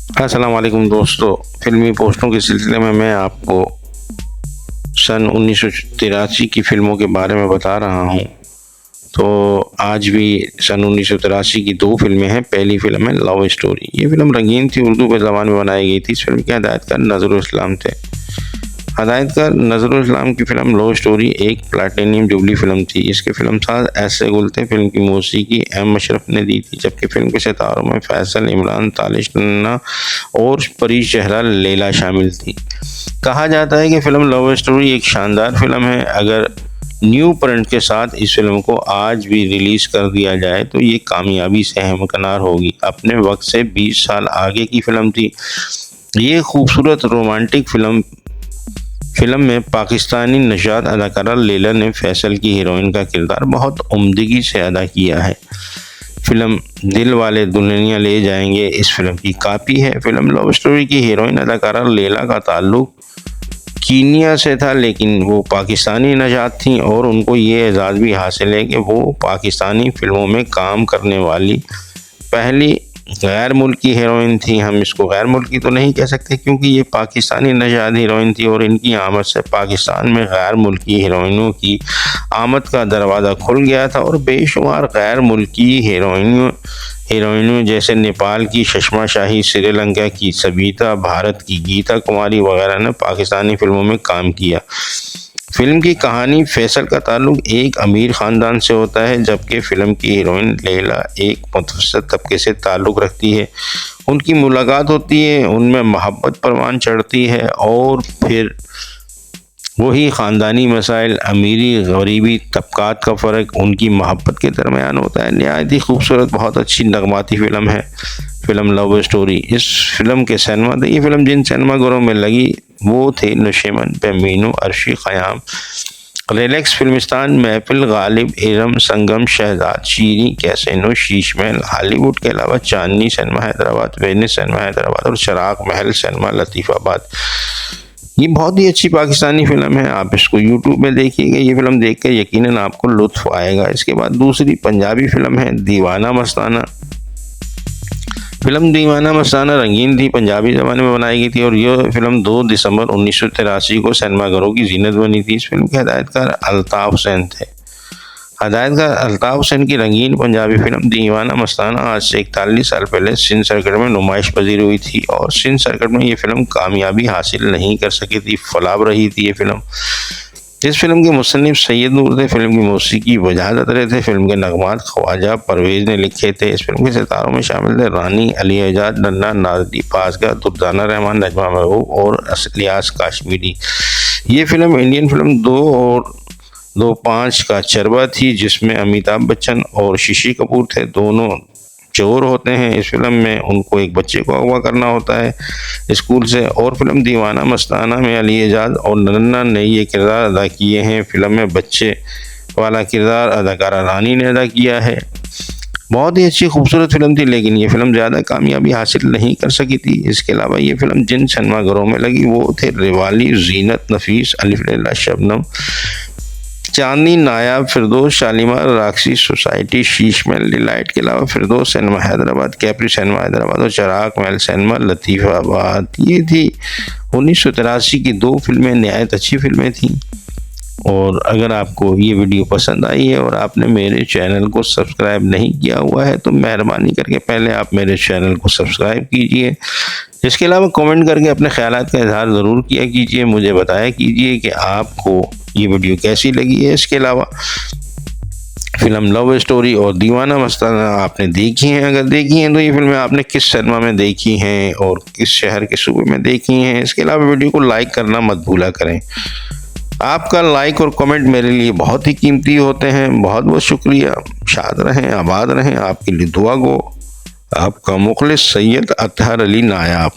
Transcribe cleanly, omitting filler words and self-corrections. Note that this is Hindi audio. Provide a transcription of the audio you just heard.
अस्सलाम वालेकुम दोस्तों, फिल्मी पोस्टों के सिलसिले में मैं आपको सन 1983 की फ़िल्मों के बारे में बता रहा हूँ। तो आज भी सन 1983 की 2 फ़िल्में हैं। पहली फ़िल्म है लव स्टोरी। ये फ़िल्म रंगीन थी, उर्दू के ज़बान में बनाई गई थी। इस फ़िल्म के हिदायतकार नज़रुल इस्लाम थे। हदायतकार नज़रुल इस्लाम की फ़िल्म लव स्टोरी एक प्लैटिनम जुबली फ़िल्म थी। इसके फ़िल्मसाज एस ए गुल थे। फ़िल्म की मौसीकी एम अशरफ ने दी थी, जबकि फ़िल्म के सितारों में फैसल, इमरान, तालिश नन्ना और परी चेहरा लैला शामिल थी। कहा जाता है कि फ़िल्म लव स्टोरी एक शानदार फ़िल्म है। अगर न्यू प्रिंट के साथ इस फ़िल्म को आज भी रिलीज़ कर दिया जाए तो ये कामयाबी से हमकिनार होगी। अपने वक्त से 20 साल आगे की फ़िल्म थी। ये खूबसूरत रोमांटिक फ़िल्म में पाकिस्तानी नशाद अदाकारा लैला ने फैसल की हीरोइन का किरदार बहुत उम्दगी से अदा किया है। फ़िल्म दिल वाले दुल्हनिया ले जाएंगे इस फ़िल्म की कॉपी है। फ़िल्म लव स्टोरी की हीरोइन अदाकारा लैला का ताल्लुक कीनिया से था, लेकिन वो पाकिस्तानी नजात थीं और उनको ये एजाज़ भी हासिल है कि वो पाकिस्तानी फ़िल्मों में काम करने वाली पहली गैर मुल्की हीरोइन थी। हम इसको गैर मुल्की तो नहीं कह सकते, क्योंकि ये पाकिस्तानी नजात हीरोइन थी और इनकी आमद से पाकिस्तान में गैर मुल्की हीरोइनों की आमद का दरवाज़ा खुल गया था और बेशुमार गैर मुल्की हीरोइनों जैसे नेपाल की शशमा शाही, श्रीलंका की सबिता, भारत की गीता कुमारी वगैरह ने पाकिस्तानी फ़िल्मों में काम किया। फ़िल्म की कहानी फैसल का ताल्लुक एक अमीर ख़ानदान से होता है, जबकि फ़िल्म की हीरोइन लैला एक मुतवस्सित तबके से ताल्लुक़ रखती है। उनकी मुलाकात होती है, उनमें मोहब्बत परवान चढ़ती है और फिर वही ख़ानदानी मसाइल, अमीरी गरीबी, तबक़ात का फ़र्क उनकी मोहब्बत के दरमियान होता है। नहायत ही खूबसूरत, बहुत अच्छी नगमाती फ़िल्म है फ़िल्म लव स्टोरी। इस फ़िल्म के सिनेमा ये फ़िल्म जिन सिनेमाघरों में लगी वो थे Nasheman, Bemino, Arshi, Khayyam, Relax, Filmistan, Mehfil, Ghalib, Iram, Sangam, Shahzad, Shirin, Casino, Sheesh Mahal. Hollywood के अलावा Chandni cinema Hyderabad, Venice cinema Hyderabad और चराग महल सिनेमा लतीफ़ाबाद। ये बहुत ही अच्छी पाकिस्तानी फ़िल्म है। आप इसको यूट्यूब में देखिएगा। ये फ़िल्म देख कर यकीनन आपको लुत्फ़ आएगा। इसके बाद दूसरी पंजाबी फ़िल्म है दीवाना मस्ताना। फ़िल्म दीवाना मस्ताना रंगीन थी, पंजाबी ज़माने में बनाई गई थी और यह फ़िल्म 2 दिसंबर 1983 को सिनेमाघरों की जीनत बनी थी। इस फ़िल्म के हिदायतकार अल्ताफ़ हुसैन थे। हदायतकार अल्ताफ़ हुसैन की रंगीन पंजाबी फ़िल्म दीवाना मस्ताना आज से 41 साल पहले सिंध सर्किट में नुमाइश पजीर हुई थी और सिंध सर्किट में ये फ़िल्म कामयाबी हासिल नहीं कर सकी थी, फलाब रही थी ये फ़िल्म। इस फ़िल्म के मुसन्निफ़ सैयद नूर थे। फ़िल्म की मौसीकी वजाहत अतरे थे। फ़िल्म के नगमात ख्वाजा परवेज़ ने लिखे थे। इस फ़िल्म के सितारों में शामिल थे रानी, अली एजाज, नन्ना, नाज़ी पासगा, दुर्दाना रहमान, नजमा महबूब और इलियास काश्मीरी। ये फ़िल्म इंडियन फ़िल्म 2 और 2.5 का चरबा थी, जिसमें अमिताभ बच्चन और शशि कपूर थे। दोनों चोर होते हैं। इस फ़िल्म में उनको एक बच्चे को अगवा करना होता है स्कूल से। और फ़िल्म दीवाना मस्ताना में अली एजाज और नन्ना ने ये किरदार अदा किए हैं। फ़िल्म में बच्चे वाला किरदार अदाकारा रानी ने अदा किया है। बहुत ही अच्छी खूबसूरत फ़िल्म थी, लेकिन ये फ़िल्म ज़्यादा कामयाबी हासिल नहीं कर सकी थी। इसके अलावा ये फ़िल्म जिन सिनेमाघरों में लगी वो थे रिवाली, जीनत, नफीस, अलिफ लैला, शबनम, चांदनी, नायाब, फिरदौस, शालीमार, राक्सी, सोसाइटी, शीश महल, डिलाइट के अलावा फिरदौस सिनेमा हैदराबाद, कैप्री सिनेमा हैदराबाद और चराग महल सिनेमा लतीफ़ाबाद। ये थी 1983 की 2 फ़िल्में, नहायत अच्छी फ़िल्में थीं। और अगर आपको ये वीडियो पसंद आई है और आपने मेरे चैनल को सब्सक्राइब नहीं किया हुआ है तो मेहरबानी करके पहले आप मेरे चैनल को सब्सक्राइब कीजिए। इसके अलावा कमेंट करके अपने ख़यालात का इज़हार ज़रूर किया कीजिए, मुझे बताया कीजिए कि आपको ये वीडियो कैसी लगी है। इसके अलावा फ़िल्म लव स्टोरी और दीवाना मस्ताना आपने देखी हैं? अगर देखी हैं तो ये फ़िल्में आपने किस सिनेमा में देखी हैं और किस शहर के सूबे में देखी हैं? इसके अलावा वीडियो को लाइक करना मत भूला करें। आपका लाइक और कमेंट मेरे लिए बहुत ही कीमती होते हैं। बहुत बहुत शुक्रिया। शाद रहें, आबाद रहें। आपके लिए दुआ गो, आपका मुखलिस सैयद अतहर अली नायाब।